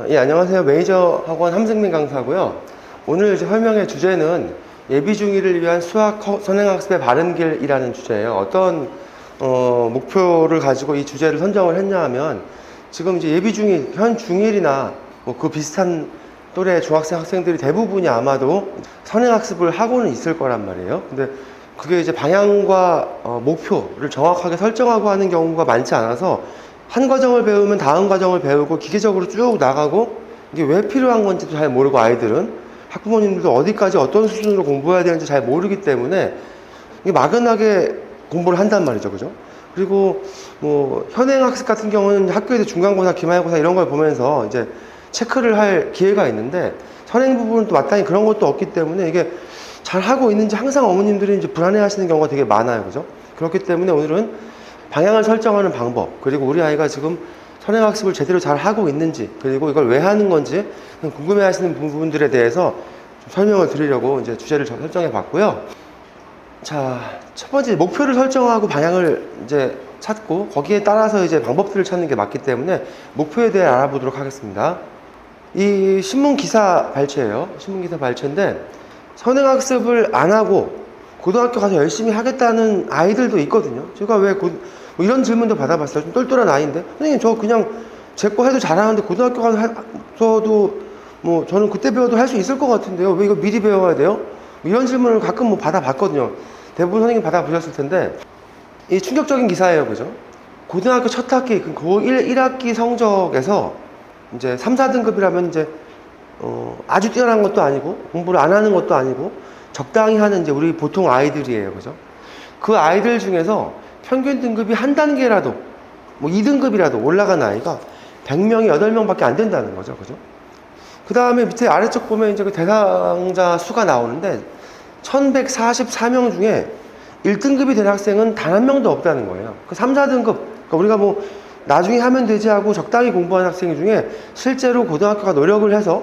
예, 안녕하세요. 메이저 학원 함승민 강사고요. 오늘 설명의 주제는 예비 중2를 위한 수학 선행학습의 바른 길이라는 주제예요. 어떤 목표를 가지고 이 주제를 선정을 했냐 하면, 지금 이제 예비 중2, 현 중1이나 뭐 그 비슷한 또래 중학생 학생들이 대부분이 아마도 선행학습을 하고는 있을 거란 말이에요. 근데 그게 이제 방향과 목표를 정확하게 설정하고 하는 경우가 많지 않아서, 한 과정을 배우면 다음 과정을 배우고 기계적으로 쭉 나가고, 이게 왜 필요한 건지도 잘 모르고, 아이들은 학부모님들도 어디까지 어떤 수준으로 공부해야 되는지 잘 모르기 때문에 이게 막연하게 공부를 한단 말이죠. 그죠? 그리고 뭐 현행학습 같은 경우는 학교에서 중간고사, 기말고사 이런 걸 보면서 이제 체크를 할 기회가 있는데, 선행 부분은 또 마땅히 그런 것도 없기 때문에 이게 잘 하고 있는지 항상 어머님들이 이제 불안해 하시는 경우가 되게 많아요. 그죠? 그렇기 때문에 오늘은 방향을 설정하는 방법, 그리고 우리 아이가 지금 선행학습을 제대로 잘 하고 있는지, 그리고 이걸 왜 하는 건지 궁금해 하시는 부분들에 대해서 좀 설명을 드리려고 이제 주제를 설정해 봤고요. 자, 첫 번째 목표를 설정하고 방향을 이제 찾고, 거기에 따라서 이제 방법들을 찾는 게 맞기 때문에 목표에 대해 알아보도록 하겠습니다. 이 신문 기사 발췌예요. 신문 기사 발췌인데, 선행학습을 안 하고 고등학교 가서 열심히 하겠다는 아이들도 있거든요. 제가 왜 뭐 이런 질문도 받아봤어요. 좀 똘똘한 아이인데, 선생님 저 그냥 제 거 해도 잘하는데 고등학교 가서도 뭐 저는 그때 배워도 할 수 있을 것 같은데요, 왜 이거 미리 배워야 돼요? 뭐 이런 질문을 가끔 뭐 받아봤거든요. 대부분 선생님 받아보셨을 텐데, 이 충격적인 기사예요. 그죠? 고등학교 첫 학기, 고1 1학기 성적에서 이제 3, 4등급이라면 이제 아주 뛰어난 것도 아니고 공부를 안 하는 것도 아니고 적당히 하는 이제 우리 보통 아이들이에요. 그죠? 그 아이들 중에서 평균 등급이 한 단계라도, 뭐 2등급이라도 올라간 아이가 100명이 8명밖에 안 된다는 거죠. 그죠? 그 다음에 밑에 아래쪽 보면 이제 그 대상자 수가 나오는데, 1144명 중에 1등급이 된 학생은 단 한 명도 없다는 거예요. 그 3, 4등급, 그러니까 우리가 뭐 나중에 하면 되지 하고 적당히 공부한 학생 중에 실제로 고등학교가 노력을 해서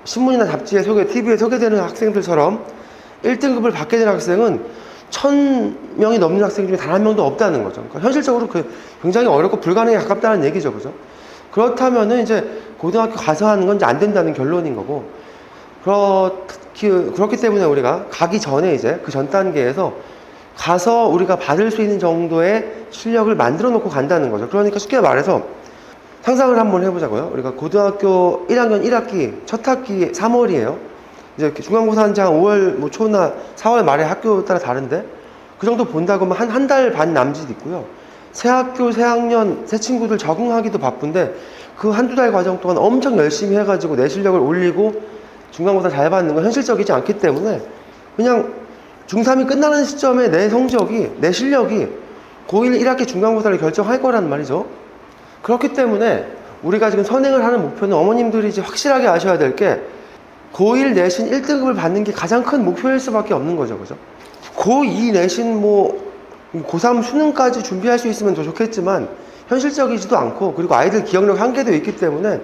신문이나 잡지에 TV에 소개되는 학생들처럼 1등급을 받게 된 학생은 1000명이 넘는 학생 중에 단 한 명도 없다는 거죠. 그러니까 현실적으로 굉장히 어렵고 불가능에 가깝다는 얘기죠. 그죠? 그렇다면은 이제 고등학교 가서 하는 건 이제 안 된다는 결론인 거고, 그렇기 때문에 우리가 가기 전에 이제 그 전 단계에서 가서 우리가 받을 수 있는 정도의 실력을 만들어 놓고 간다는 거죠. 그러니까 쉽게 말해서 상상을 한번 해보자고요. 우리가 고등학교 1학년 1학기, 첫 학기 3월이에요. 이제 중간고사 한 5월 뭐 초나 4월 말에 학교 따라 다른데, 그 정도 본다고 하면 한 달 반 남짓 있고요. 새 학교, 새 학년, 새 친구들 적응하기도 바쁜데, 그 한두 달 과정 동안 엄청 열심히 해가지고 내 실력을 올리고 중간고사 잘 받는 건 현실적이지 않기 때문에, 그냥 중3이 끝나는 시점에 내 성적이, 내 실력이 고1 1학기 중간고사를 결정할 거란 말이죠. 그렇기 때문에 우리가 지금 선행을 하는 목표는, 어머님들이 이제 확실하게 아셔야 될 게, 고1 내신 1등급을 받는 게 가장 큰 목표일 수밖에 없는 거죠. 그죠? 고2 내신 고3 수능까지 준비할 수 있으면 더 좋겠지만 현실적이지도 않고, 그리고 아이들 기억력 한계도 있기 때문에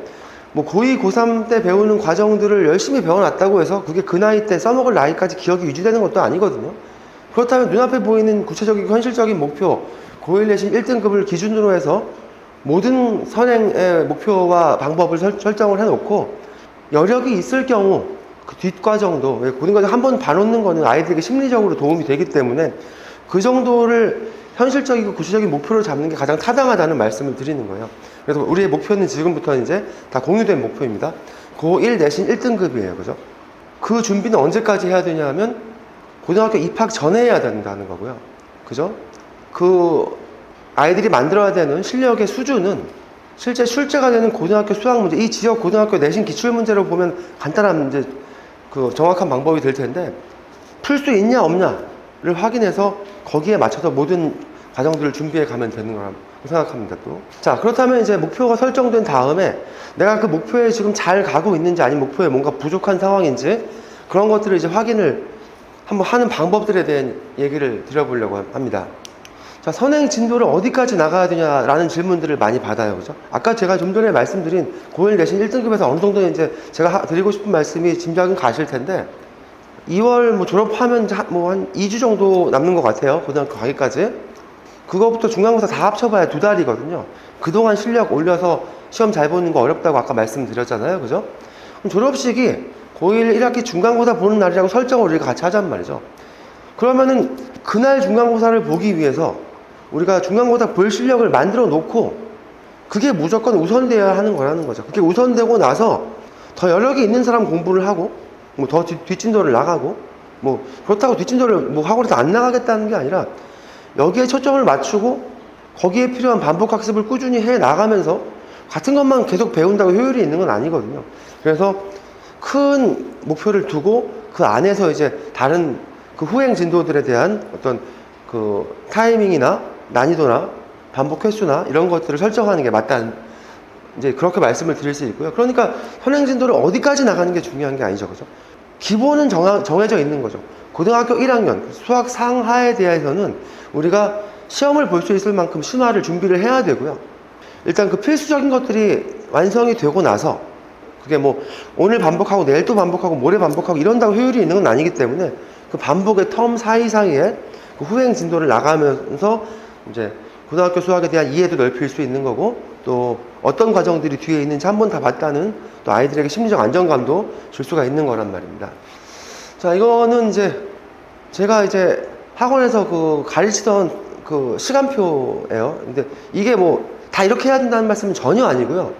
뭐 고2, 고3 때 배우는 과정들을 열심히 배워놨다고 해서 그게 그 나이 때 써먹을 나이까지 기억이 유지되는 것도 아니거든요. 그렇다면 눈앞에 보이는 구체적이고 현실적인 목표, 고1 내신 1등급을 기준으로 해서 모든 선행의 목표와 방법을 설정을 해놓고, 여력이 있을 경우 그 뒷과정도, 고등과정 한 번 봐놓는 거는 아이들에게 심리적으로 도움이 되기 때문에 그 정도를 현실적이고 구체적인 목표를 잡는 게 가장 타당하다는 말씀을 드리는 거예요. 그래서 우리의 목표는 지금부터 이제 다 공유된 목표입니다. 고1 내신 1등급이에요. 그죠? 그 준비는 언제까지 해야 되냐 하면 고등학교 입학 전에 해야 된다는 거고요. 그죠? 그 아이들이 만들어야 되는 실력의 수준은 실제 출제가 되는 고등학교 수학 문제, 이 지역 고등학교 내신 기출 문제로 보면 간단한 문제, 그 정확한 방법이 될 텐데, 풀 수 있냐 없냐를 확인해서 거기에 맞춰서 모든 과정들을 준비해 가면 되는 거라고 생각합니다. 또 자, 그렇다면 이제 목표가 설정된 다음에 내가 그 목표에 지금 잘 가고 있는지, 아니면 목표에 뭔가 부족한 상황인지, 그런 것들을 이제 확인을 한번 하는 방법들에 대한 얘기를 드려보려고 합니다. 자, 선행 진도를 어디까지 나가야 되냐라는 질문들을 많이 받아요. 그죠? 아까 제가 좀 전에 말씀드린 고1 내신 1등급에서 어느 정도 이제 제가 드리고 싶은 말씀이 짐작은 가실 텐데, 2월 뭐 졸업하면 뭐 한 2주 정도 남는 것 같아요. 고등학교 가기까지. 그거부터 중간고사 다 합쳐봐야 2달이거든요. 그동안 실력 올려서 시험 잘 보는 거 어렵다고 아까 말씀드렸잖아요. 그죠? 그럼 졸업식이 고1 1학기 중간고사 보는 날이라고 설정을 우리가 같이 하잔 말이죠. 그러면은 그날 중간고사를 보기 위해서 우리가 중간고사 볼 실력을 만들어 놓고 그게 무조건 우선돼야 하는 거라는 거죠. 그게 우선되고 나서 더 여러 개 있는 사람 공부를 하고 뭐 더 뒷진도를 나가고 뭐 그렇다고 뒷진도를 뭐 학원에서 안 나가겠다는 게 아니라 여기에 초점을 맞추고 거기에 필요한 반복 학습을 꾸준히 해 나가면서 같은 것만 계속 배운다고 효율이 있는 건 아니거든요. 그래서 큰 목표를 두고 그 안에서 이제 다른 그 후행 진도들에 대한 어떤 그 타이밍이나 난이도나 반복 횟수나 이런 것들을 설정하는 게 맞다는 이제 그렇게 말씀을 드릴 수 있고요. 그러니까 선행 진도를 어디까지 나가는 게 중요한 게 아니죠. 그죠? 기본은 정해져 있는 거죠. 고등학교 1학년 수학 상하에 대해서는 우리가 시험을 볼 수 있을 만큼 심화를 준비를 해야 되고요. 일단 그 필수적인 것들이 완성이 되고 나서 그게 뭐 오늘 반복하고 내일 또 반복하고 모레 반복하고 이런다고 효율이 있는 건 아니기 때문에 그 반복의 텀 사이사이에 그 후행 진도를 나가면서 이제 고등학교 수학에 대한 이해도 넓힐 수 있는 거고 또 어떤 과정들이 뒤에 있는지 한번 다 봤다는 또 아이들에게 심리적 안정감도 줄 수가 있는 거란 말입니다. 자, 이거는 이제 제가 이제 학원에서 그 가르치던 그 시간표예요. 근데 이게 뭐 다 이렇게 해야 된다는 말씀은 전혀 아니고요.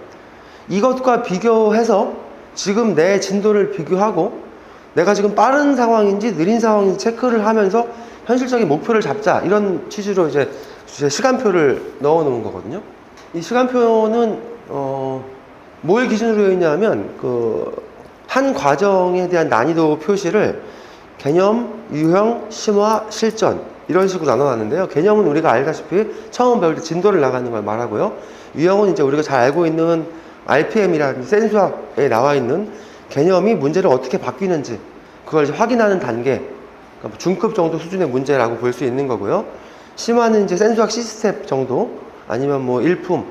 이것과 비교해서 지금 내 진도를 비교하고 내가 지금 빠른 상황인지 느린 상황인지 체크를 하면서 현실적인 목표를 잡자 이런 취지로 이제 시간표를 넣어 놓은 거거든요. 이 시간표는 뭘 기준으로 했냐면 그 한 과정에 대한 난이도 표시를 개념, 유형, 심화, 실전 이런 식으로 나눠놨는데요. 개념은 우리가 알다시피 처음 배울 때 진도를 나가는 걸 말하고요. 유형은 이제 우리가 잘 알고 있는 RPM이라든지 센수학에 나와 있는 개념이 문제를 어떻게 바뀌는지 그걸 이제 확인하는 단계, 그러니까 중급 정도 수준의 문제라고 볼 수 있는 거고요. 심화는 이제 센수학 시스템 정도 아니면 뭐 일품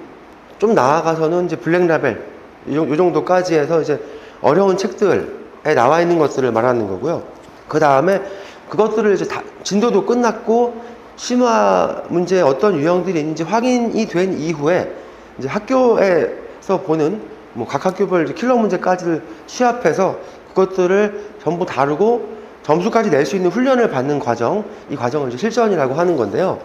좀 나아가서는 이제 블랙라벨 요 정도까지 해서 이제 어려운 책들에 나와 있는 것들을 말하는 거고요. 그 다음에 그것들을 이제 다 진도도 끝났고 심화 문제에 어떤 유형들이 있는지 확인이 된 이후에 이제 학교에서 보는 뭐 각 학교별 킬러 문제까지를 취합해서 그것들을 전부 다루고 점수까지 낼 수 있는 훈련을 받는 과정, 이 과정을 이제 실전이라고 하는 건데요.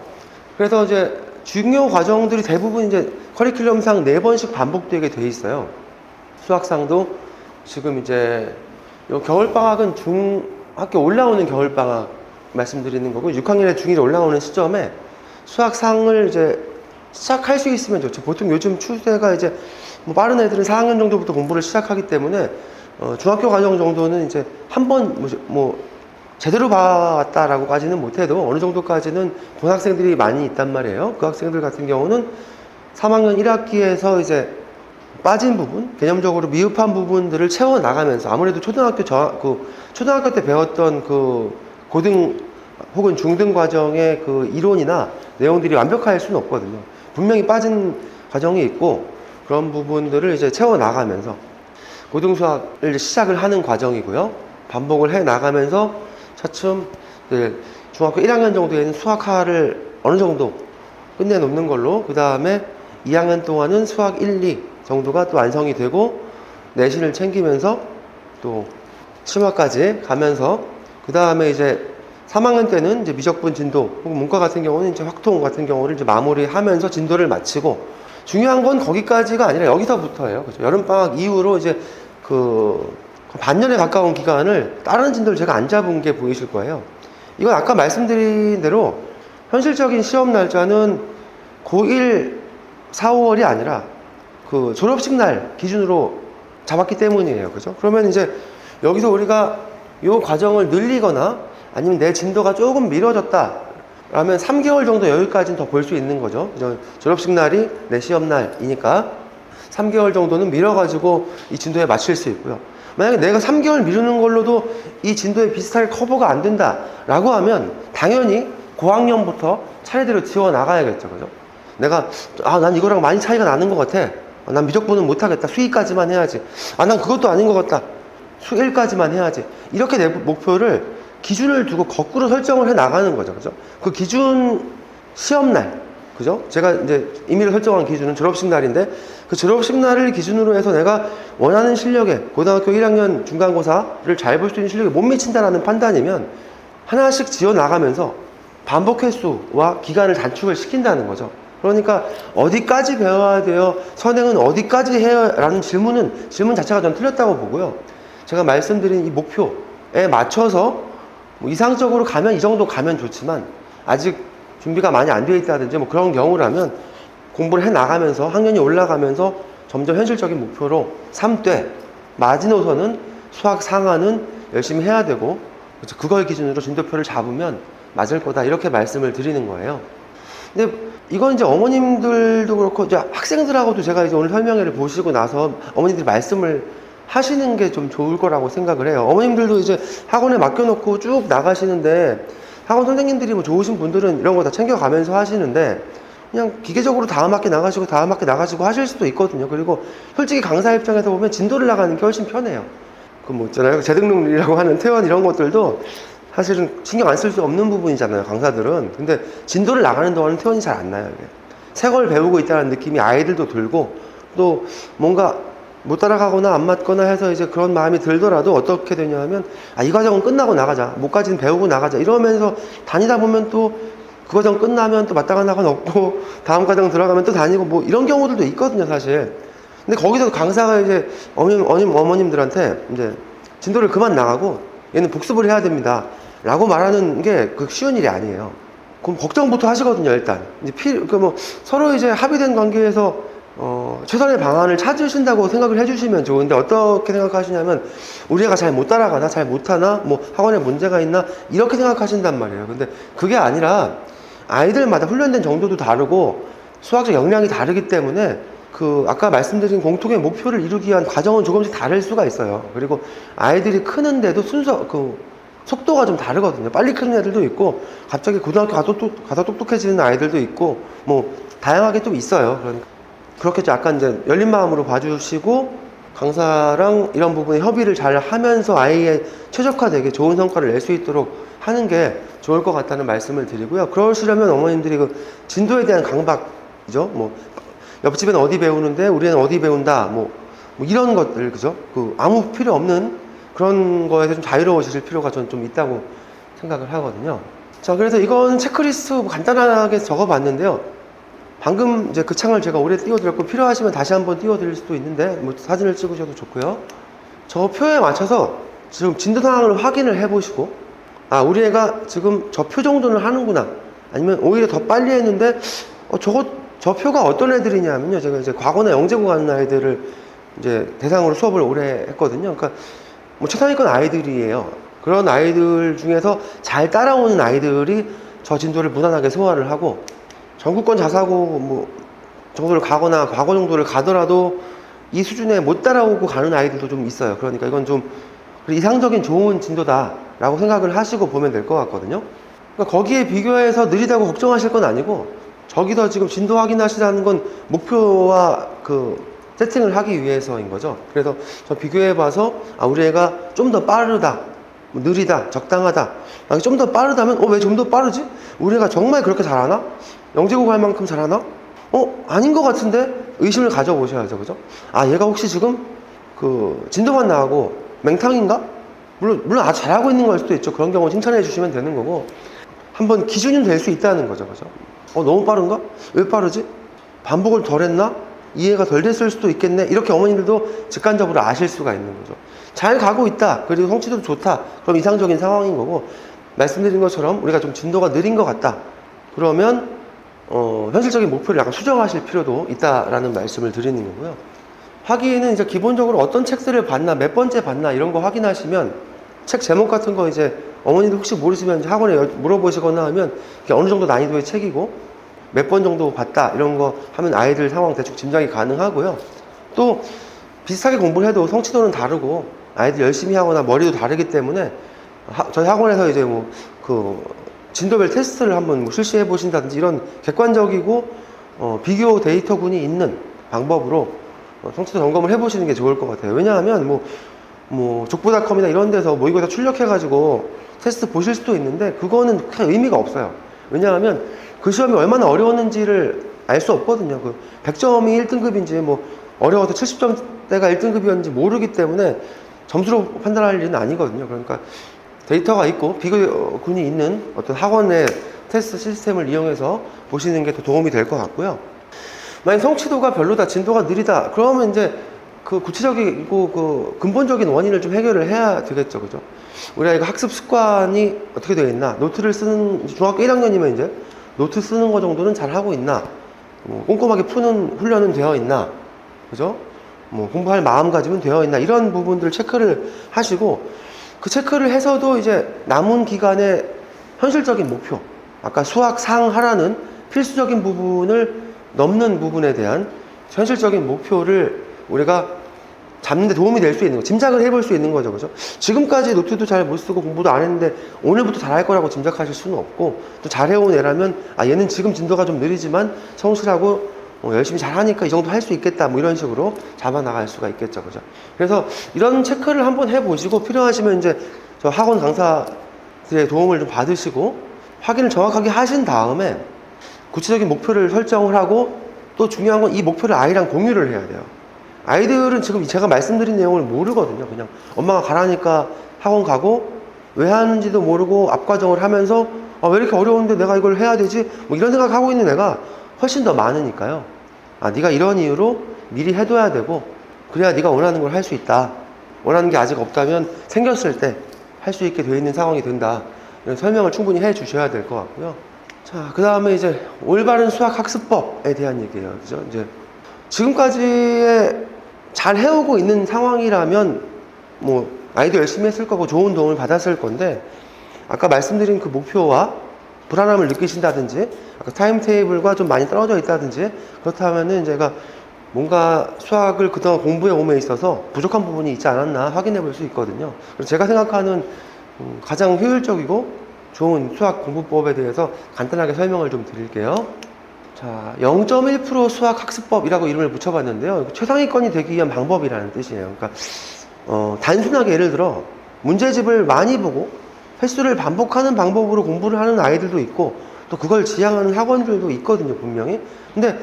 그래서 이제 중요 과정들이 대부분 이제 커리큘럼상 4번씩 반복되게 돼 있어요. 수학상도 지금 이제 요 겨울방학은 중학교 올라오는 겨울방학 말씀드리는 거고 6학년에 중1 올라오는 시점에 수학상을 이제 시작할 수 있으면 좋죠. 보통 요즘 추세가 이제 뭐 빠른 애들은 4학년 정도부터 공부를 시작하기 때문에 중학교 과정 정도는 이제 한번 뭐 제대로 봤다라고까지는 못해도 어느 정도까지는 고등학생들이 많이 있단 말이에요. 그 학생들 같은 경우는 3학년 1학기에서 이제 빠진 부분, 개념적으로 미흡한 부분들을 채워 나가면서 아무래도 초등학교 초등학교 때 배웠던 그 고등 혹은 중등 과정의 그 이론이나 내용들이 완벽할 수는 없거든요. 분명히 빠진 과정이 있고 그런 부분들을 이제 채워 나가면서 고등 수학을 이제 시작을 하는 과정이고요. 반복을 해 나가면서 차츰 중학교 1학년 정도에는 수학하를 어느 정도 끝내놓는 걸로 그 다음에 2학년 동안은 수학 1, 2 정도가 또 완성이 되고 내신을 챙기면서 또 심화까지 가면서 그 다음에 이제 3학년 때는 이제 미적분 진도 혹은 문과 같은 경우는 이제 확통 같은 경우를 이제 마무리하면서 진도를 마치고 중요한 건 거기까지가 아니라 여기서부터예요. 그렇죠? 여름방학 이후로 이제 그 반년에 가까운 기간을 다른 진도를 제가 안 잡은 게 보이실 거예요. 이건 아까 말씀드린 대로 현실적인 시험 날짜는 고1 4, 5월이 아니라 그 졸업식 날 기준으로 잡았기 때문이에요. 그죠? 그러면 이제 여기서 우리가 이 과정을 늘리거나 아니면 내 진도가 조금 미뤄졌다 라면 3개월 정도 여기까지는 더 볼 수 있는 거죠. 그죠? 졸업식 날이 내 시험 날이니까 3개월 정도는 미뤄가지고 이 진도에 맞출 수 있고요. 만약에 내가 3개월 미루는 걸로도 이 진도에 비슷하게 커버가 안 된다 라고 하면 당연히 고학년부터 차례대로 지워 나가야겠죠. 그죠? 내가 난 이거랑 많이 차이가 나는 것 같아. 난 미적분은 못하겠다. 수2까지만 해야지. 난 그것도 아닌 것 같다. 수1까지만 해야지. 이렇게 내 목표를 기준을 두고 거꾸로 설정을 해 나가는 거죠. 그죠? 그 기준에 시험날, 그죠? 제가 이제 임의로 설정한 기준은 졸업식 날인데 그 졸업식 날을 기준으로 해서 내가 원하는 실력에 고등학교 1학년 중간고사를 잘 볼 수 있는 실력에 못 미친다라는 판단이면 하나씩 지어 나가면서 반복 횟수와 기간을 단축을 시킨다는 거죠. 그러니까 어디까지 배워야 돼요? 선행은 어디까지 해요? 라는 질문 자체가 전 틀렸다고 보고요. 제가 말씀드린 이 목표에 맞춰서 뭐 이상적으로 가면 이 정도 가면 좋지만 아직 준비가 많이 안 되어 있다든지 뭐 그런 경우라면 공부를 해 나가면서 학년이 올라가면서 점점 현실적인 목표로 삼되 마지노선은 수학 상하는 열심히 해야 되고 그걸 기준으로 진도표를 잡으면 맞을 거다 이렇게 말씀을 드리는 거예요. 근데 이건 이제 어머님들도 그렇고 이제 학생들하고도 제가 이제 오늘 설명회를 보시고 나서 어머님들이 말씀을 하시는 게 좀 좋을 거라고 생각을 해요. 어머님들도 이제 학원에 맡겨놓고 쭉 나가시는데 학원 선생님들이 뭐 좋으신 분들은 이런 거 다 챙겨가면서 하시는데 그냥 기계적으로 다음 학기 나가시고 하실 수도 있거든요. 그리고 솔직히 강사 입장에서 보면 진도를 나가는 게 훨씬 편해요. 그 뭐 있잖아요. 재등록이라고 하는 퇴원 이런 것들도 사실은 신경 안 쓸 수 없는 부분이잖아요. 강사들은. 근데 진도를 나가는 동안은 퇴원이 잘 안 나요. 이게. 새 걸 배우고 있다는 느낌이 아이들도 들고 또 뭔가 못 따라가거나 안 맞거나 해서 이제 그런 마음이 들더라도 어떻게 되냐 하면 이 과정은 끝나고 나가자. 뭐까지는 배우고 나가자. 이러면서 다니다 보면 또 그 과정 끝나면 또 맞다가 나가 없고 다음 과정 들어가면 또 다니고 뭐 이런 경우들도 있거든요, 사실. 근데 거기서 강사가 이제 어머님들한테 이제 진도를 그만 나가고 얘는 복습을 해야 됩니다. 라고 말하는 게 그 쉬운 일이 아니에요. 그럼 걱정부터 하시거든요, 일단. 이제 서로 이제 합의된 관계에서 최선의 방안을 찾으신다고 생각을 해주시면 좋은데 어떻게 생각하시냐면 우리 애가 잘 못 따라가나 잘 못하나 뭐 학원에 문제가 있나 이렇게 생각하신단 말이에요. 근데 그게 아니라 아이들마다 훈련된 정도도 다르고 수학적 역량이 다르기 때문에 그 아까 말씀드린 공통의 목표를 이루기 위한 과정은 조금씩 다를 수가 있어요. 그리고 아이들이 크는데도 속도가 좀 다르거든요. 빨리 크는 애들도 있고 갑자기 고등학교 가서 똑똑해지는 아이들도 있고 뭐 다양하게 좀 있어요. 그러니까 그렇게 약간 이제 열린 마음으로 봐주시고 강사랑 이런 부분에 협의를 잘 하면서 아이의 최적화되게 좋은 성과를 낼 수 있도록 하는 게 좋을 것 같다는 말씀을 드리고요. 그러시려면 어머님들이 그 진도에 대한 강박이죠. 뭐 옆집은 어디 배우는데 우리는 어디 배운다. 뭐 이런 것들 그죠? 그 아무 필요 없는 그런 거에서 좀 자유로워지실 필요가 전 좀 있다고 생각을 하거든요. 자, 그래서 이건 체크리스트 간단하게 적어봤는데요. 방금 이제 그 창을 제가 오래 띄워드렸고 필요하시면 다시 한번 띄워드릴 수도 있는데 뭐 사진을 찍으셔도 좋고요. 저 표에 맞춰서 지금 진도 상황을 확인을 해보시고 우리 애가 지금 저 표 정도는 하는구나. 아니면 오히려 더 빨리 했는데 저 표가 어떤 애들이냐면요. 제가 이제 과거나 영재고 가는 아이들을 이제 대상으로 수업을 오래 했거든요. 그러니까 뭐 최상위권 아이들이에요. 그런 아이들 중에서 잘 따라오는 아이들이 저 진도를 무난하게 소화를 하고 전국권 자사고 뭐 정도를 가거나 과거 정도를 가더라도 이 수준에 못 따라오고 가는 아이들도 좀 있어요. 그러니까 이건 좀 이상적인 좋은 진도다라고 생각을 하시고 보면 될 것 같거든요. 그러니까 거기에 비교해서 느리다고 걱정하실 건 아니고 저기서 지금 진도 확인하시라는 건 목표와 그 세팅을 하기 위해서인 거죠. 그래서 저 비교해봐서 우리 애가 좀 더 빠르다, 느리다, 적당하다. 좀 더 빠르다면 왜 좀 더 빠르지? 우리 애가 정말 그렇게 잘하나? 영재고 갈 만큼 잘하나? 아닌 것 같은데? 의심을 가져보셔야죠. 그죠? 얘가 혹시 지금 그 진도만 나가고 맹탕인가? 물론 아주 잘하고 있는 걸 수도 있죠. 그런 경우 칭찬해 주시면 되는 거고 한번 기준이 될 수 있다는 거죠. 그죠? 너무 빠른가? 왜 빠르지? 반복을 덜 했나? 이해가 덜 됐을 수도 있겠네. 이렇게 어머님들도 직관적으로 아실 수가 있는 거죠. 잘 가고 있다. 그리고 성취도 좋다. 그럼 이상적인 상황인 거고 말씀드린 것처럼 우리가 좀 진도가 느린 것 같다. 그러면 현실적인 목표를 약간 수정하실 필요도 있다라는 말씀을 드리는 거고요. 확인은 이제 기본적으로 어떤 책들을 봤나, 몇 번째 봤나 이런 거 확인하시면 책 제목 같은 거 이제 어머니도 혹시 모르시면 학원에 물어보시거나 하면 어느 정도 난이도의 책이고 몇 번 정도 봤다 이런 거 하면 아이들 상황 대충 짐작이 가능하고요. 또 비슷하게 공부를 해도 성취도는 다르고 아이들 열심히 하거나 머리도 다르기 때문에 저희 학원에서 이제 뭐 그 진도별 테스트를 한번 실시해 보신다든지 이런 객관적이고 비교 데이터군이 있는 방법으로 성취도 점검을 해보시는 게 좋을 것 같아요. 왜냐하면 뭐 족보닷컴이나 이런 데서 모의고사 출력해가지고 테스트 보실 수도 있는데 그거는 큰 의미가 없어요. 왜냐하면 그 시험이 얼마나 어려웠는지를 알 수 없거든요. 그 100점이 1등급인지 뭐 어려워서 70점대가 1등급이었는지 모르기 때문에 점수로 판단할 일은 아니거든요. 그러니까 데이터가 있고 비교군이 있는 어떤 학원의 테스트 시스템을 이용해서 보시는 게 더 도움이 될 것 같고요. 만약 성취도가 별로다, 진도가 느리다, 그러면 이제 그 구체적이고 그 근본적인 원인을 좀 해결을 해야 되겠죠. 그죠? 우리가 이거 학습 습관이 어떻게 되어 있나, 노트를 쓰는, 중학교 1학년이면 이제 노트 쓰는 거 정도는 잘 하고 있나, 꼼꼼하게 푸는 훈련은 되어 있나, 그죠? 공부할 마음가짐은 되어 있나, 이런 부분들 체크를 하시고, 그 체크를 해서도 이제 남은 기간에 현실적인 목표, 아까 수학 상하라는 필수적인 부분을 넘는 부분에 대한 현실적인 목표를 우리가 잡는데 도움이 될 수 있는 거, 짐작을 해볼 수 있는 거죠. 그죠? 지금까지 노트도 잘 못 쓰고 공부도 안 했는데 오늘부터 잘할 거라고 짐작하실 수는 없고, 또 잘해온 애라면 얘는 지금 진도가 좀 느리지만 성실하고 열심히 잘하니까 이 정도 할 수 있겠다, 뭐 이런 식으로 잡아 나갈 수가 있겠죠. 그죠? 그래서 이런 체크를 한번 해보시고, 필요하시면 이제 저 학원 강사들의 도움을 좀 받으시고 확인을 정확하게 하신 다음에 구체적인 목표를 설정을 하고, 또 중요한 건 이 목표를 아이랑 공유를 해야 돼요. 아이들은 지금 제가 말씀드린 내용을 모르거든요. 그냥 엄마가 가라니까 학원 가고, 왜 하는지도 모르고 앞과정을 하면서 왜 이렇게 어려운데 내가 이걸 해야 되지? 뭐 이런 생각하고 있는 애가 훨씬 더 많으니까요. 네가 이런 이유로 미리 해둬야 되고, 그래야 네가 원하는 걸 할 수 있다. 원하는 게 아직 없다면 생겼을 때 할 수 있게 되어 있는 상황이 된다. 이런 설명을 충분히 해 주셔야 될 것 같고요. 자, 그 다음에 이제 올바른 수학 학습법에 대한 얘기예요. 그죠? 이제 지금까지의 잘 해오고 있는 상황이라면 뭐 아이도 열심히 했을 거고 좋은 도움을 받았을 건데, 아까 말씀드린 그 목표와 불안함을 느끼신다든지, 아까 타임테이블과 좀 많이 떨어져 있다든지, 그렇다면은 제가 뭔가 수학을 그동안 공부해 오에 있어서 부족한 부분이 있지 않았나 확인해 볼 수 있거든요. 그래서 제가 생각하는 가장 효율적이고 좋은 수학 공부법에 대해서 간단하게 설명을 좀 드릴게요. 자, 0.1% 수학 학습법이라고 이름을 붙여봤는데요. 최상위권이 되기 위한 방법이라는 뜻이에요. 그러니까 단순하게 예를 들어 문제집을 많이 보고 횟수를 반복하는 방법으로 공부를 하는 아이들도 있고, 또 그걸 지향하는 학원들도 있거든요, 분명히. 근데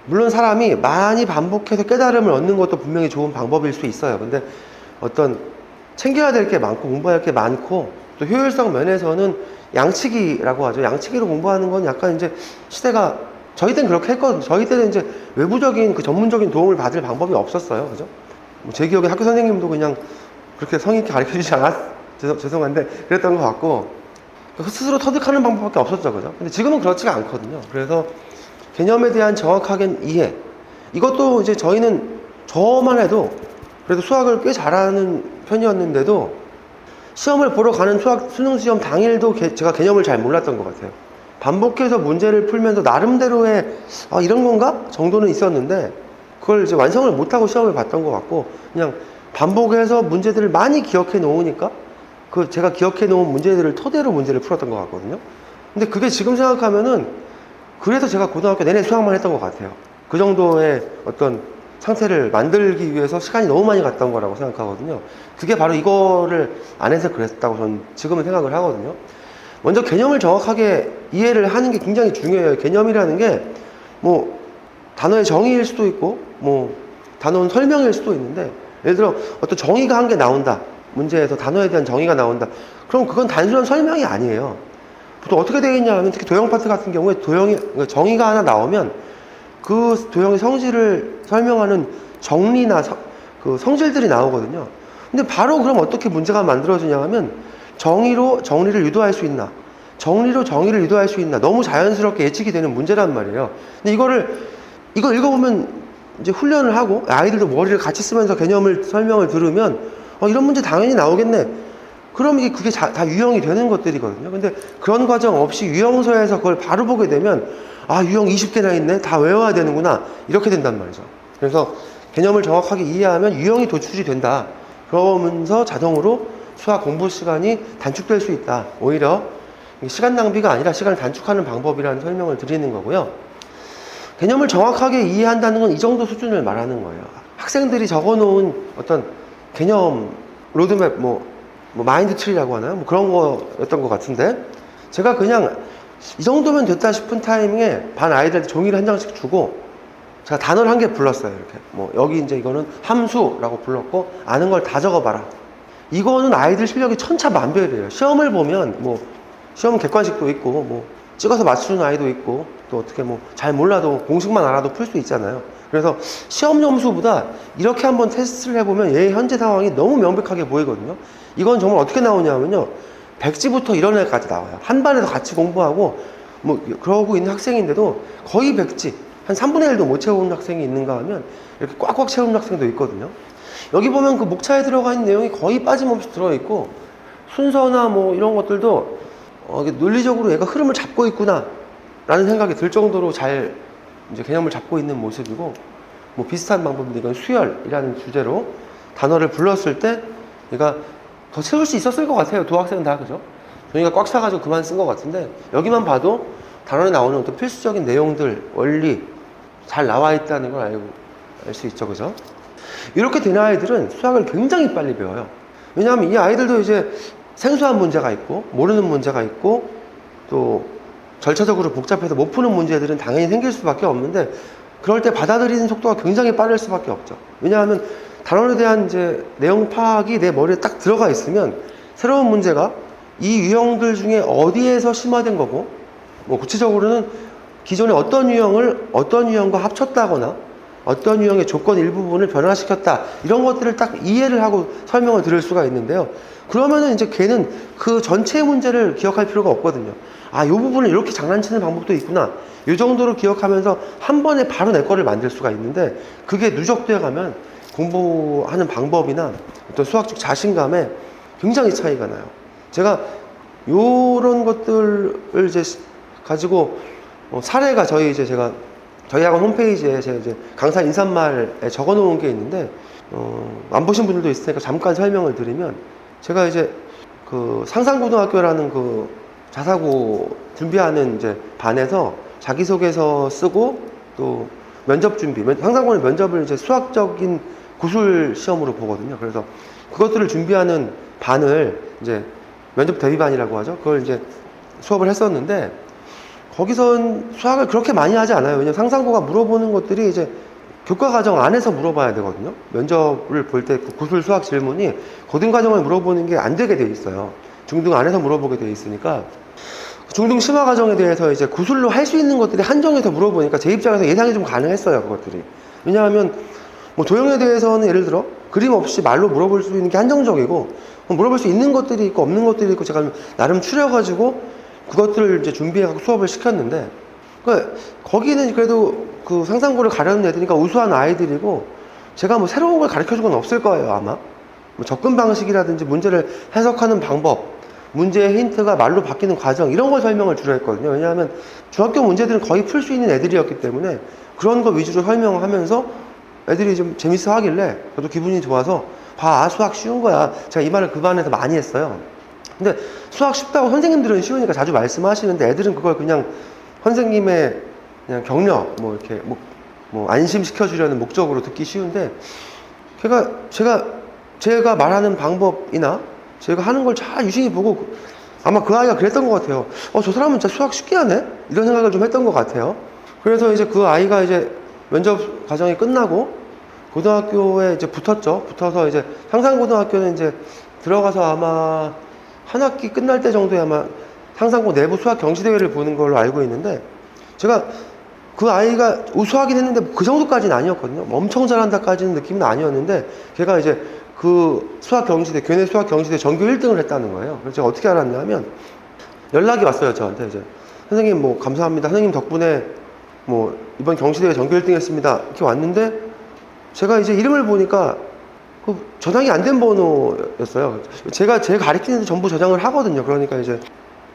물론 사람이 많이 반복해서 깨달음을 얻는 것도 분명히 좋은 방법일 수 있어요. 근데 어떤 챙겨야 될 게 많고 공부할 게 많고, 또 효율성 면에서는 양치기라고 하죠. 양치기로 공부하는 건 약간 이제 시대가, 저희 때는 그렇게 했거든요. 저희 때는 이제 외부적인 그 전문적인 도움을 받을 방법이 없었어요. 그죠? 제 기억에 학교 선생님도 그냥 그렇게 성의 있게 가르쳐 주지 죄송한데 그랬던 것 같고, 스스로 터득하는 방법밖에 없었죠. 그죠? 근데 지금은 그렇지가 않거든요. 그래서 개념에 대한 정확하게 이해, 이것도 이제 저만 해도 그래도 수학을 꽤 잘하는 편이었는데도 시험을 보러 가는 수능 시험 당일도 제가 개념을 잘 몰랐던 것 같아요. 반복해서 문제를 풀면서 나름대로의 이런 건가? 정도는 있었는데, 그걸 이제 완성을 못하고 시험을 봤던 것 같고, 그냥 반복해서 문제들을 많이 기억해 놓으니까 그 제가 기억해 놓은 문제들을 토대로 문제를 풀었던 것 같거든요. 근데 그게 지금 생각하면은, 그래서 제가 고등학교 내내 수학만 했던 것 같아요. 그 정도의 어떤 상태를 만들기 위해서 시간이 너무 많이 갔던 거라고 생각하거든요. 그게 바로 이거를 안 해서 그랬다고 저는 지금은 생각을 하거든요. 먼저 개념을 정확하게 이해를 하는 게 굉장히 중요해요. 개념이라는 게 뭐 단어의 정의일 수도 있고, 뭐 단어는 설명일 수도 있는데, 예를 들어 어떤 정의가 한 개 나온다, 문제에서 단어에 대한 정의가 나온다, 그럼 그건 단순한 설명이 아니에요. 보통 어떻게 되겠냐 하면, 특히 도형 파트 같은 경우에 정의가 하나 나오면 그 도형의 성질을 설명하는 정리나 그 성질들이 나오거든요. 근데 바로 그럼 어떻게 문제가 만들어지냐 하면, 정리를 유도할 수 있나, 정리로 정의를 유도할 수 있나, 너무 자연스럽게 예측이 되는 문제란 말이에요. 근데 이거 읽어보면 이제 훈련을 하고 아이들도 머리를 같이 쓰면서 개념을 설명을 들으면 이런 문제 당연히 나오겠네. 그럼 그게 다 유형이 되는 것들이거든요. 근데 그런 과정 없이 유형서에서 그걸 바로 보게 되면 유형 20개나 있네, 다 외워야 되는구나, 이렇게 된단 말이죠. 그래서 개념을 정확하게 이해하면 유형이 도출이 된다. 그러면서 자동으로 수학 공부 시간이 단축될 수 있다. 오히려 시간 낭비가 아니라 시간을 단축하는 방법이라는 설명을 드리는 거고요. 개념을 정확하게 이해한다는 건 이 정도 수준을 말하는 거예요. 학생들이 적어놓은 어떤 개념 로드맵, 마인드 트리라고 하나요? 그런 거였던 것 같은데, 제가 그냥 이 정도면 됐다 싶은 타이밍에 반 아이들한테 종이를 한 장씩 주고 제가 단어를 한 개 불렀어요. 이렇게 뭐 여기 이제 이거는 함수라고 불렀고 아는 걸 다 적어봐라. 이거는 아이들 실력이 천차만별이에요. 시험을 보면 뭐 시험 객관식도 있고 뭐 찍어서 맞추는 아이도 있고 또 어떻게 뭐 잘 몰라도 공식만 알아도 풀 수 있잖아요. 그래서 시험 점수보다 이렇게 한번 테스트를 해보면 얘 현재 상황이 너무 명백하게 보이거든요. 이건 정말 어떻게 나오냐면요, 백지부터 이런 애까지 나와요. 한 반에서 같이 공부하고 뭐 그러고 있는 학생인데도 거의 백지 한 3분의 1도 못 채우는 학생이 있는가 하면 이렇게 꽉꽉 채우는 학생도 있거든요. 여기 보면 그 목차에 들어가 있는 내용이 거의 빠짐없이 들어있고 순서나 뭐 이런 것들도 논리적으로 얘가 흐름을 잡고 있구나 라는 생각이 들 정도로 잘 이제 개념을 잡고 있는 모습이고, 뭐 비슷한 방법인데 이건 수열이라는 주제로 단어를 불렀을 때 얘가 더 채울 수 있었을 것 같아요. 두 학생은 다. 그죠? 종이가 꽉 차가지고 그만 쓴 것 같은데 여기만 봐도 단어에 나오는 어떤 필수적인 내용들, 원리 잘 나와 있다는 걸 알 수 있죠. 그죠? 이렇게 된 아이들은 수학을 굉장히 빨리 배워요. 왜냐하면 이 아이들도 이제 생소한 문제가 있고 모르는 문제가 있고 또 절차적으로 복잡해서 못 푸는 문제들은 당연히 생길 수밖에 없는데, 그럴 때 받아들이는 속도가 굉장히 빠를 수밖에 없죠. 왜냐하면 단원에 대한 이제 내용 파악이 내 머리에 딱 들어가 있으면 새로운 문제가 이 유형들 중에 어디에서 심화된 거고, 뭐 구체적으로는 기존의 어떤 유형을 어떤 유형과 합쳤다거나 어떤 유형의 조건 일부분을 변화시켰다, 이런 것들을 딱 이해를 하고 설명을 들을 수가 있는데요. 그러면은 이제 걔는 그 전체 문제를 기억할 필요가 없거든요. 아, 이 부분을 이렇게 장난치는 방법도 있구나, 이 정도로 기억하면서 한 번에 바로 내 거를 만들 수가 있는데, 그게 누적되어 가면 공부하는 방법이나 어떤 수학적 자신감에 굉장히 차이가 나요. 제가 요런 것들을 이제 가지고 사례가 저희 학원 홈페이지에 제가 이제 강사 인사말에 적어 놓은 게 있는데, 안 보신 분들도 있으니까 잠깐 설명을 드리면, 제가 이제 그 상산고등학교라는 그 자사고 준비하는 이제 반에서 자기소개서 쓰고 또 면접 준비, 상산고는 면접을 이제 수학적인 구술 시험으로 보거든요. 그래서 그것들을 준비하는 반을 이제 면접 대비반이라고 하죠. 그걸 이제 수업을 했었는데, 거기선 수학을 그렇게 많이 하지 않아요. 왜냐면 상산고가 물어보는 것들이 이제 교과과정 안에서 물어봐야 되거든요. 면접을 볼 때 구술 수학 질문이 고등과정을 물어보는 게 안 되게 돼 있어요. 중등 안에서 물어보게 돼 있으니까, 중등 심화 과정에 대해서 이제 구술로 할 수 있는 것들이 한정해서 물어보니까 제 입장에서 예상이 좀 가능했어요. 그것들이. 왜냐하면 뭐 도형에 대해서는 예를 들어 그림 없이 말로 물어볼 수 있는 게 한정적이고, 물어볼 수 있는 것들이 있고 없는 것들이 있고, 제가 나름 추려가지고 그것들을 이제 준비해서 수업을 시켰는데, 그러니까 거기는 그래도 그 상산고를 가려는 애들이니까 우수한 아이들이고, 제가 뭐 새로운 걸 가르쳐 준 건 없을 거예요, 아마. 뭐 접근 방식이라든지 문제를 해석하는 방법, 문제의 힌트가 말로 바뀌는 과정, 이런 걸 설명을 주로 했거든요. 왜냐하면 중학교 문제들은 거의 풀 수 있는 애들이었기 때문에 그런 거 위주로 설명하면서 애들이 좀 재밌어 하길래 저도 기분이 좋아서, 봐, 수학 쉬운 거야. 제가 이 말을 그 반에서 많이 했어요. 근데 수학 쉽다고 선생님들은 쉬우니까 자주 말씀하시는데, 애들은 그걸 그냥 선생님의 그냥 격려, 뭐 이렇게 뭐 안심시켜 주려는 목적으로 듣기 쉬운데, 제가 말하는 방법이나 제가 하는 걸 잘 유심히 보고, 아마 그 아이가 그랬던 것 같아요. 저 사람은 진짜 수학 쉽게 하네? 이런 생각을 좀 했던 것 같아요. 그래서 이제 그 아이가 이제 면접 과정이 끝나고 고등학교에 이제 붙어서 이제 상산고등학교는 이제 들어가서 아마 한 학기 끝날 때 정도에 아마 상산고 내부 수학 경시대회를 보는 걸로 알고 있는데, 제가 그 아이가 우수하긴 했는데 그 정도까지는 아니었거든요. 엄청 잘한다까지는 느낌은 아니었는데, 걔가 이제 그 수학 경시대, 교내 수학 경시대 전교 1등을 했다는 거예요. 그래서 제가 어떻게 알았냐면, 연락이 왔어요, 저한테. 이제 선생님 뭐 감사합니다, 선생님 덕분에 뭐 이번 경시대회 전교 1등 했습니다, 이렇게 왔는데, 제가 이제 이름을 보니까 그 저장이 안 된 번호였어요. 제가 가르치는데 전부 저장을 하거든요. 그러니까 이제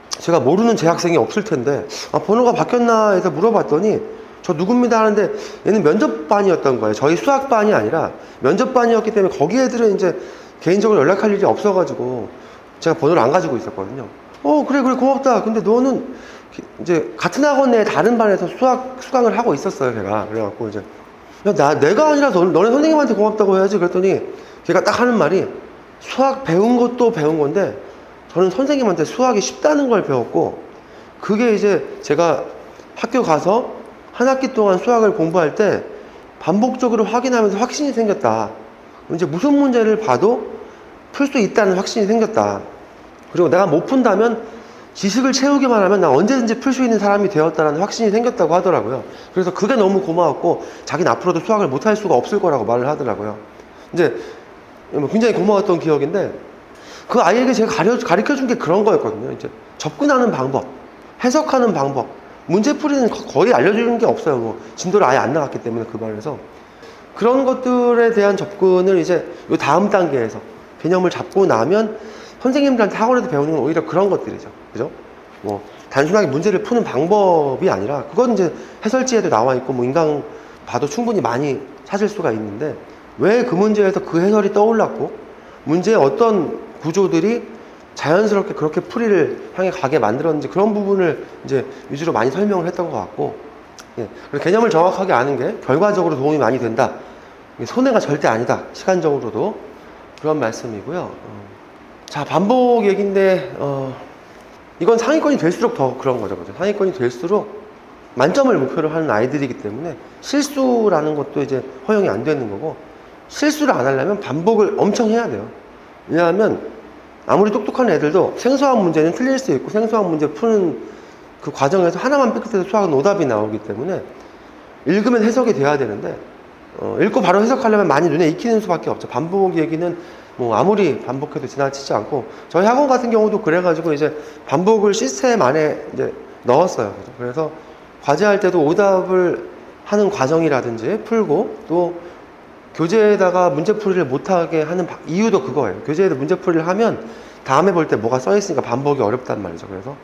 제가 모르는 제 학생이 없을 텐데, 번호가 바뀌었나 해서 물어봤더니, 저 누굽니다 하는데, 얘는 면접반이었던 거예요. 저희 수학반이 아니라 면접반이었기 때문에 거기 애들은 이제 개인적으로 연락할 일이 없어가지고 제가 번호를 안 가지고 있었거든요. 그래 고맙다. 근데 너는 이제 같은 학원 내 다른 반에서 수강을 하고 있었어요, 걔가. 그래갖고 이제, 야, 내가 아니라 너네 선생님한테 고맙다고 해야지. 그랬더니 걔가 딱 하는 말이, 수학 배운 것도 배운 건데 저는 선생님한테 수학이 쉽다는 걸 배웠고, 그게 이제 제가 학교 가서 한 학기 동안 수학을 공부할 때 반복적으로 확인하면서 확신이 생겼다. 이제 무슨 문제를 봐도 풀 수 있다는 확신이 생겼다. 그리고 내가 못 푼다면 지식을 채우기만 하면 나 언제든지 풀 수 있는 사람이 되었다는 확신이 생겼다고 하더라고요. 그래서 그게 너무 고마웠고, 자기는 앞으로도 수학을 못할 수가 없을 거라고 말을 하더라고요. 이제 굉장히 고마웠던 기억인데, 그 아이에게 제가 가르쳐 준 게 그런 거였거든요. 이제 접근하는 방법, 해석하는 방법, 문제풀이는 거의 알려주는 게 없어요. 뭐 진도를 아예 안 나갔기 때문에 그 반에서. 그런 것들에 대한 접근을 이제 요 다음 단계에서 개념을 잡고 나면 선생님들한테 학원에서 배우는 건 오히려 그런 것들이죠. 그죠? 뭐 단순하게 문제를 푸는 방법이 아니라, 그건 이제 해설지에도 나와 있고 뭐 인강 봐도 충분히 많이 찾을 수가 있는데, 왜 그 문제에서 그 해설이 떠올랐고 문제의 어떤 구조들이 자연스럽게 그렇게 풀이를 향해 가게 만들었는지, 그런 부분을 이제 위주로 많이 설명을 했던 것 같고, 예. 그리고 개념을 정확하게 아는 게 결과적으로 도움이 많이 된다. 손해가 절대 아니다. 시간적으로도. 그런 말씀이고요. 자, 반복 얘기인데, 이건 상위권이 될수록 더 그런 거죠. 그죠? 상위권이 될수록 만점을 목표로 하는 아이들이기 때문에 실수라는 것도 이제 허용이 안 되는 거고, 실수를 안 하려면 반복을 엄청 해야 돼요. 왜냐하면 아무리 똑똑한 애들도 생소한 문제는 틀릴 수 있고, 생소한 문제 푸는 그 과정에서 하나만 뺏길 때도 수학은 오답이 나오기 때문에 읽으면 해석이 돼야 되는데, 읽고 바로 해석하려면 많이 눈에 익히는 수밖에 없죠. 반복 얘기는 뭐 아무리 반복해도 지나치지 않고, 저희 학원 같은 경우도 그래가지고 이제 반복을 시스템 안에 이제 넣었어요. 그래서 과제할 때도 오답을 하는 과정이라든지 풀고, 또 교재에다가 문제풀이를 못하게 하는 이유도 그거예요. 교재에다 문제풀이를 하면 다음에 볼 때 뭐가 써있으니까 반복이 어렵단 말이죠. 그래서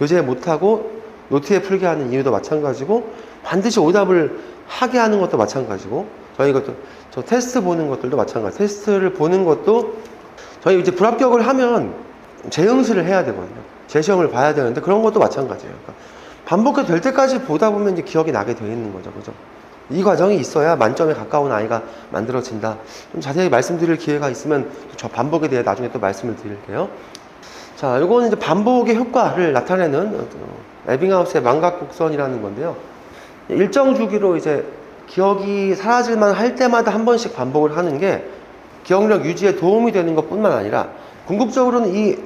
교재에 못하고 노트에 풀게 하는 이유도 마찬가지고, 반드시 오답을 하게 하는 것도 마찬가지고, 저희 이것도 저 테스트 보는 것들도 마찬가지. 테스트를 보는 것도 저희 이제 불합격을 하면 재응시를 해야 되거든요. 재시험을 봐야 되는데, 그런 것도 마찬가지예요. 그러니까 반복해도 될 때까지 보다 보면 이제 기억이 나게 되어 있는 거죠. 그죠? 이 과정이 있어야 만점에 가까운 아이가 만들어진다. 좀 자세히 말씀드릴 기회가 있으면 저 반복에 대해 나중에 또 말씀을 드릴게요. 자, 요거는 이제 반복의 효과를 나타내는 에빙하우스의 망각곡선이라는 건데요. 일정 주기로 이제 기억이 사라질만 할 때마다 한 번씩 반복을 하는 게 기억력 유지에 도움이 되는 것 뿐만 아니라, 궁극적으로는 이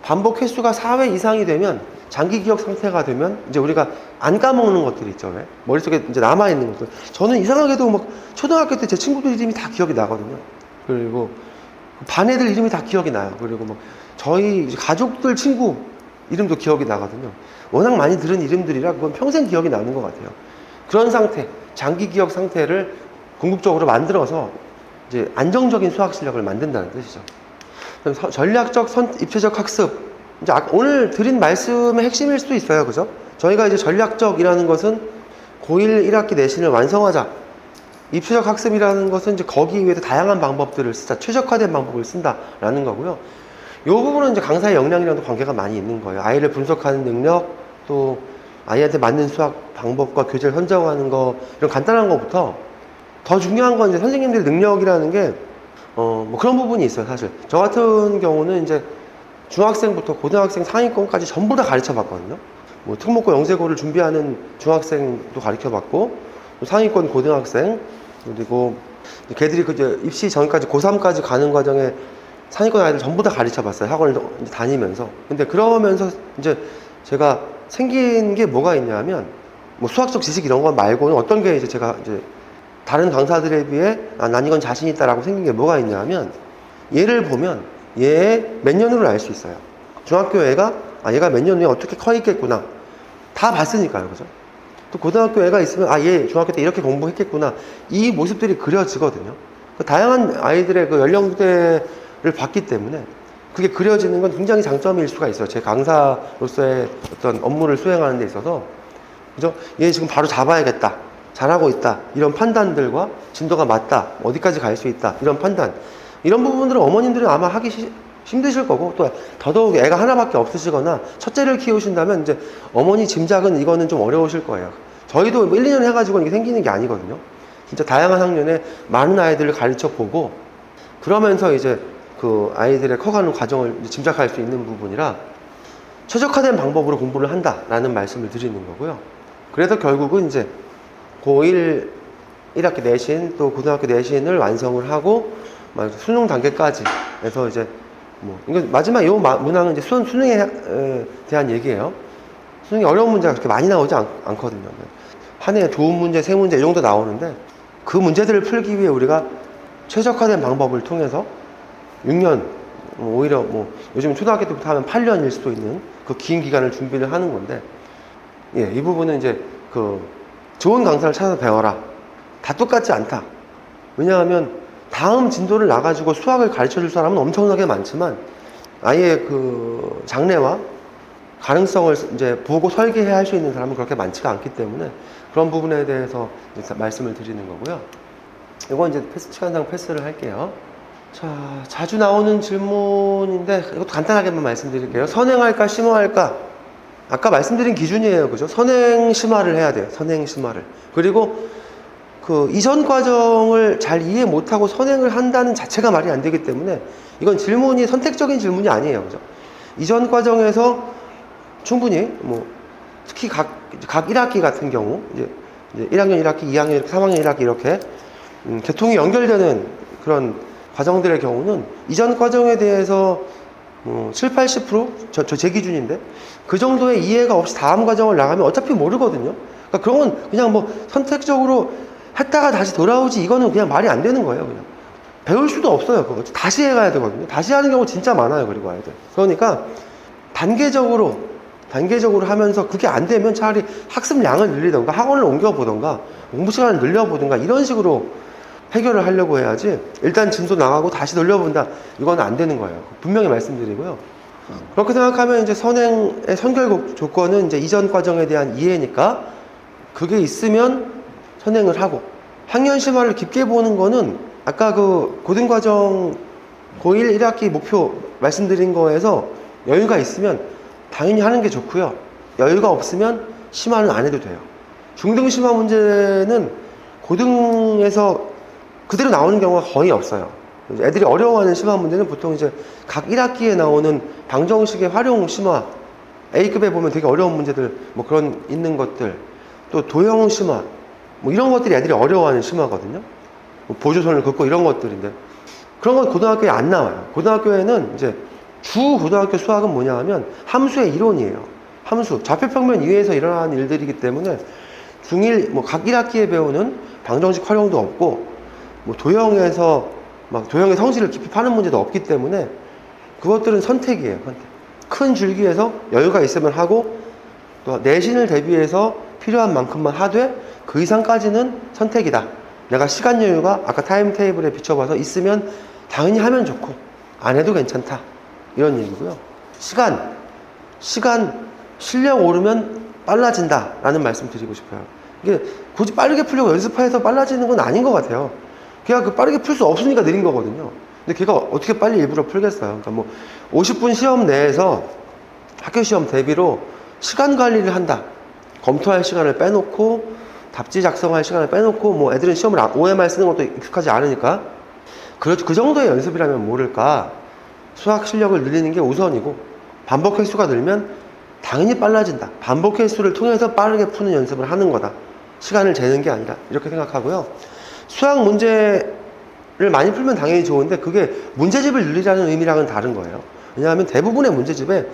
반복 횟수가 4회 이상이 되면, 장기 기억 상태가 되면 이제 우리가 안 까먹는 것들이 있죠. 왜? 머릿속에 이제 남아있는 것들. 저는 이상하게도 막 초등학교 때 제 친구들 이름이 다 기억이 나거든요. 그리고 반 애들 이름이 다 기억이 나요. 그리고 뭐 저희 가족들 친구 이름도 기억이 나거든요. 워낙 많이 들은 이름들이라 그건 평생 기억이 나는 것 같아요. 그런 상태, 장기 기억 상태를 궁극적으로 만들어서 이제 안정적인 수학 실력을 만든다는 뜻이죠. 전략적 입체적 학습. 이제 오늘 드린 말씀의 핵심일 수도 있어요. 그죠? 저희가 이제 전략적이라는 것은 고1 1학기 내신을 완성하자. 입체적 학습이라는 것은 이제 거기 위해서 다양한 방법들을 쓰자. 최적화된 방법을 쓴다라는 거고요. 이 부분은 이제 강사의 역량이랑도 관계가 많이 있는 거예요. 아이를 분석하는 능력, 또 아이한테 맞는 수학 방법과 교재를 선정하는 거, 이런 간단한 것부터 더 중요한 건 이제 선생님들의 능력이라는 게, 뭐 그런 부분이 있어요, 사실. 저 같은 경우는 이제 중학생부터 고등학생 상위권까지 전부 다 가르쳐 봤거든요. 뭐 특목고 영재고를 준비하는 중학생도 가르쳐 봤고, 상위권 고등학생, 그리고 걔들이 그 이제 입시 전까지 고3까지 가는 과정에 상위권 아이들 전부 다 가르쳐 봤어요. 학원을 이제 다니면서. 근데 그러면서 이제 제가 생긴 게 뭐가 있냐면, 뭐 수학적 지식 이런 거 말고는 어떤 게 이제 제가 이제 다른 강사들에 비해 난 이건 자신 있다라고 생긴 게 뭐가 있냐면, 얘를 보면 얘 몇 년으로 알 수 있어요. 중학교 애가 얘가 몇 년 후에 어떻게 커 있겠구나. 다 봤으니까요. 그죠? 또 고등학교 애가 있으면 얘 중학교 때 이렇게 공부했겠구나. 이 모습들이 그려지거든요. 다양한 아이들의 그 연령대를 봤기 때문에 그게 그려지는 건 굉장히 장점일 수가 있어요. 제 강사로서의 어떤 업무를 수행하는 데 있어서. 그죠? 얘 지금 바로 잡아야겠다. 잘하고 있다. 이런 판단들과 진도가 맞다. 어디까지 갈 수 있다. 이런 판단. 이런 부분들은 어머님들이 아마 하기 힘드실 거고, 또 더더욱 애가 하나밖에 없으시거나 첫째를 키우신다면 이제 어머니 짐작은 이거는 좀 어려우실 거예요. 저희도 뭐 1, 2년 해가지고 이게 생기는 게 아니거든요. 진짜 다양한 학년에 많은 아이들을 가르쳐 보고, 그러면서 이제 그 아이들의 커가는 과정을 짐작할 수 있는 부분이라, 최적화된 방법으로 공부를 한다라는 말씀을 드리는 거고요. 그래서 결국은 이제 고1 1학기 내신 또 고등학교 내신을 완성을 하고 수능 단계까지 해서 이제 이거 마지막 이 문항은 이제 수능에 대한 얘기예요. 수능에 어려운 문제가 그렇게 많이 나오지 않거든요. 한 해에 좋은 문제, 세 문제 이 정도 나오는데 그 문제들을 풀기 위해 우리가 최적화된 방법을 통해서 6년, 오히려 요즘 초등학교 때부터 하면 8년일 수도 있는 그 긴 기간을 준비를 하는 건데, 예, 이 부분은 이제 좋은 강사를 찾아서 배워라. 다 똑같지 않다. 왜냐하면 다음 진도를 나가지고 수학을 가르쳐 줄 사람은 엄청나게 많지만 아예 그 장래와 가능성을 이제 보고 설계해야 할 수 있는 사람은 그렇게 많지가 않기 때문에 그런 부분에 대해서 이제 말씀을 드리는 거고요. 이건 이제 시간상 패스를 할게요. 자, 자주 나오는 질문인데 이것도 간단하게만 말씀드릴게요. 선행할까 심화할까? 아까 말씀드린 기준이에요. 그죠? 선행 심화를 해야 돼요. 선행 심화를. 그리고 그 이전 과정을 잘 이해 못하고 선행을 한다는 자체가 말이 안 되기 때문에 이건 질문이 선택적인 질문이 아니에요. 그죠? 이전 과정에서 충분히 특히 각 1학기 같은 경우 이제 1학년 1학기, 2학년 1학기, 3학년 1학기 이렇게 계통이 연결되는 그런 과정들의 경우는 이전 과정에 대해서 7, 80% 제 기준인데 그 정도의 이해가 없이 다음 과정을 나가면 어차피 모르거든요. 그러니까 그런 건 그냥 선택적으로 했다가 다시 돌아오지 이거는 그냥 말이 안 되는 거예요. 그냥 배울 수도 없어요. 그거 다시 해가야 되거든요. 다시 하는 경우 진짜 많아요. 그리고 아이들. 그러니까 단계적으로 하면서 그게 안 되면 차라리 학습량을 늘리던가 학원을 옮겨보던가 공부 시간을 늘려보던가 이런 식으로 해결을 하려고 해야지 일단 진도 나가고 다시 돌려본다 이건 안 되는 거예요. 분명히 말씀드리고요. 그렇게 생각하면 이제 선행의 선결 조건은 이제 이전 과정에 대한 이해니까 그게 있으면 선행을 하고 학년 심화를 깊게 보는 거는 아까 그 고등과정 고1 1학기 목표 말씀드린 거에서 여유가 있으면 당연히 하는 게 좋고요. 여유가 없으면 심화는 안 해도 돼요. 중등 심화 문제는 고등에서 그대로 나오는 경우가 거의 없어요. 애들이 어려워하는 심화 문제는 보통 이제 각 1학기에 나오는 방정식의 활용 심화, A급에 보면 되게 어려운 문제들, 그런 있는 것들, 또 도형 심화, 이런 것들이 애들이 어려워하는 심화거든요. 보조선을 긋고 이런 것들인데 그런 건 고등학교에 안 나와요. 고등학교에는 이제 주 고등학교 수학은 뭐냐 하면 함수의 이론이에요. 함수, 좌표평면 이외에서 일어나는 일들이기 때문에 중1, 각 1학기에 배우는 방정식 활용도 없고 도형에서 도형의 성질을 깊이 파는 문제도 없기 때문에 그것들은 선택이에요. 선택. 큰 줄기에서 여유가 있으면 하고 또 내신을 대비해서 필요한 만큼만 하되 그 이상까지는 선택이다. 내가 시간 여유가 아까 타임테이블에 비춰봐서 있으면 당연히 하면 좋고 안 해도 괜찮다. 이런 얘기고요. 시간 실력 오르면 빨라진다 라는 말씀 드리고 싶어요. 이게 굳이 빠르게 풀려고 연습해서 빨라지는 건 아닌 것 같아요. 걔가 빠르게 풀 수 없으니까 느린 거거든요. 근데 걔가 어떻게 빨리 일부러 풀겠어요. 그러니까 50분 시험 내에서 학교 시험 대비로 시간 관리를 한다. 검토할 시간을 빼놓고 답지 작성할 시간을 빼놓고 애들은 시험을 OMR 쓰는 것도 익숙하지 않으니까 그 정도의 연습이라면 모를까 수학 실력을 늘리는 게 우선이고 반복 횟수가 늘면 당연히 빨라진다. 반복 횟수를 통해서 빠르게 푸는 연습을 하는 거다. 시간을 재는 게 아니라 이렇게 생각하고요. 수학 문제를 많이 풀면 당연히 좋은데 그게 문제집을 늘리라는 의미랑은 다른 거예요. 왜냐하면 대부분의 문제집에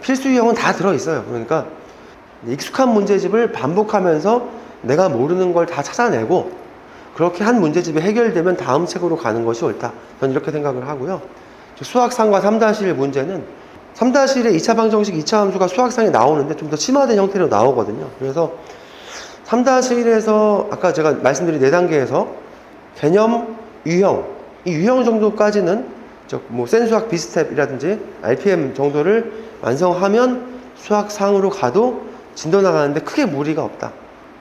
필수 유형은 다 들어있어요. 그러니까 익숙한 문제집을 반복하면서 내가 모르는 걸 다 찾아내고 그렇게 한 문제집이 해결되면 다음 책으로 가는 것이 옳다. 저는 이렇게 생각을 하고요. 수학상과 3-1 문제는 3-1의 2차 방정식, 2차 함수가 수학상에 나오는데 좀 더 심화된 형태로 나오거든요. 그래서 3-1에서 아까 제가 말씀드린 4단계에서 개념, 유형, 이 유형 정도까지는 센수학 비스텝이라든지 RPM 정도를 완성하면 수학상으로 가도 진도 나가는데 크게 무리가 없다.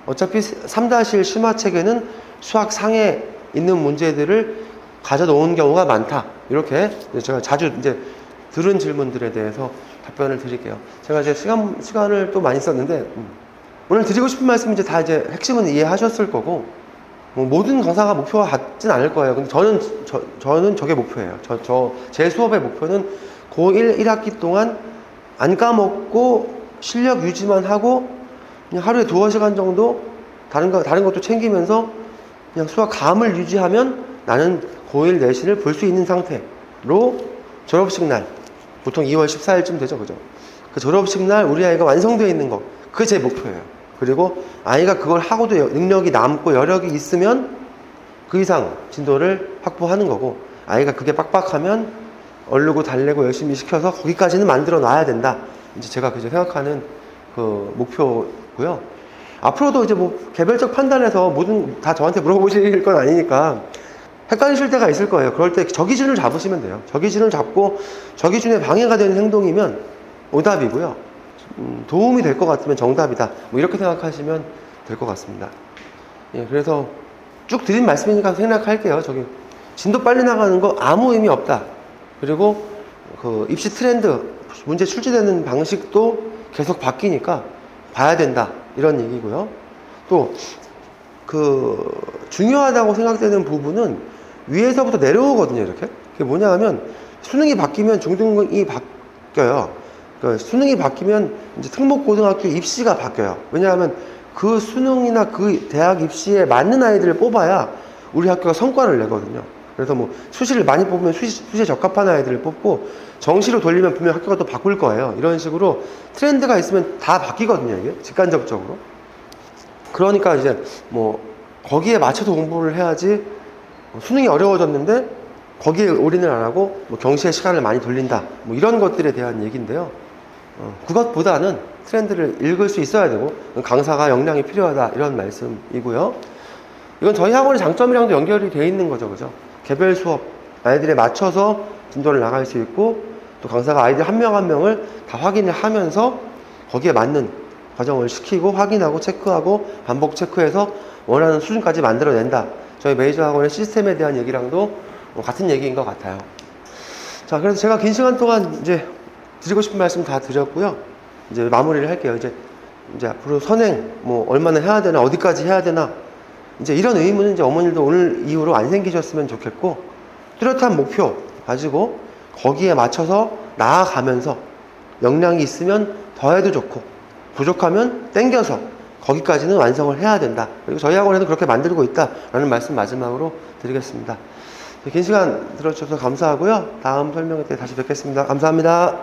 어차피 3-1 심화책에는 수학상에 있는 문제들을 가져놓은 경우가 많다. 이렇게 제가 자주 이제 들은 질문들에 대해서 답변을 드릴게요. 제가 이제 시간을 또 많이 썼는데, 오늘 드리고 싶은 말씀은 이제 다 이제 핵심은 이해하셨을 거고, 모든 강사가 목표가 같진 않을 거예요. 근데 저는 저게 목표예요. 제 수업의 목표는 고1 1학기 동안 안 까먹고 실력 유지만 하고 그냥 하루에 2-시간 정도 다른 것도 챙기면서 그냥 수학 감을 유지하면 나는 고1 내신을 볼 수 있는 상태로 졸업식 날, 보통 2월 14일쯤 되죠, 그죠? 그 졸업식 날 우리 아이가 완성되어 있는 거, 그게 제 목표예요. 그리고 아이가 그걸 하고도 능력이 남고 여력이 있으면 그 이상 진도를 확보하는 거고, 아이가 그게 빡빡하면 얼르고 달래고 열심히 시켜서 거기까지는 만들어 놔야 된다. 이제 제가 그저 생각하는 그 목표고요. 앞으로도 이제 뭐 개별적 판단에서 모든 다 저한테 물어보실 건 아니니까 헷갈리실 때가 있을 거예요. 그럴 때 저 기준을 잡으시면 돼요. 저 기준을 잡고 저 기준에 방해가 되는 행동이면 오답이고요. 도움이 될 것 같으면 정답이다. 뭐 이렇게 생각하시면 될 것 같습니다. 예, 그래서 쭉 드린 말씀이니까 생각할게요. 저기 진도 빨리 나가는 거 아무 의미 없다. 그리고 그 입시 트렌드, 문제 출제되는 방식도 계속 바뀌니까 봐야 된다. 이런 얘기고요. 또 그 중요하다고 생각되는 부분은 위에서부터 내려오거든요. 이렇게. 그게 뭐냐 하면 수능이 바뀌면 중등이 바뀌어요. 그러니까 수능이 바뀌면 이제 특목고등학교 입시가 바뀌어요. 왜냐하면 그 수능이나 그 대학 입시에 맞는 아이들을 뽑아야 우리 학교가 성과를 내거든요. 그래서 뭐 수시를 많이 뽑으면 수시에 적합한 아이들을 뽑고 정시로 돌리면 분명 학교가 또 바꿀 거예요. 이런 식으로 트렌드가 있으면 다 바뀌거든요. 이게 직간접적으로. 그러니까 이제 뭐 거기에 맞춰서 공부를 해야지, 수능이 어려워졌는데 거기에 올인을 안 하고 뭐 경시에 시간을 많이 돌린다. 뭐 이런 것들에 대한 얘기인데요. 그것보다는 트렌드를 읽을 수 있어야 되고 강사가 역량이 필요하다. 이런 말씀이고요. 이건 저희 학원의 장점이랑도 연결이 되어 있는 거죠. 그죠? 개별 수업, 아이들에 맞춰서 진도를 나갈 수 있고 또 강사가 아이들 한 명 한 명을 다 확인을 하면서 거기에 맞는 과정을 시키고 확인하고 체크하고 반복 체크해서 원하는 수준까지 만들어낸다. 저희 메이저 학원의 시스템에 대한 얘기랑도 같은 얘기인 것 같아요. 자, 그래서 제가 긴 시간 동안 이제 드리고 싶은 말씀 다 드렸고요. 이제 마무리를 할게요. 이제 앞으로 선행 뭐 얼마나 해야 되나, 어디까지 해야 되나, 이제 이런 의문은 이제 어머님도 오늘 이후로 안 생기셨으면 좋겠고, 뚜렷한 목표 가지고 거기에 맞춰서 나아가면서 역량이 있으면 더해도 좋고 부족하면 땡겨서 거기까지는 완성을 해야 된다. 그리고 저희 학원에도 그렇게 만들고 있다라는 말씀 마지막으로 드리겠습니다. 긴 시간 들어주셔서 감사하고요. 다음 설명회 때 다시 뵙겠습니다. 감사합니다.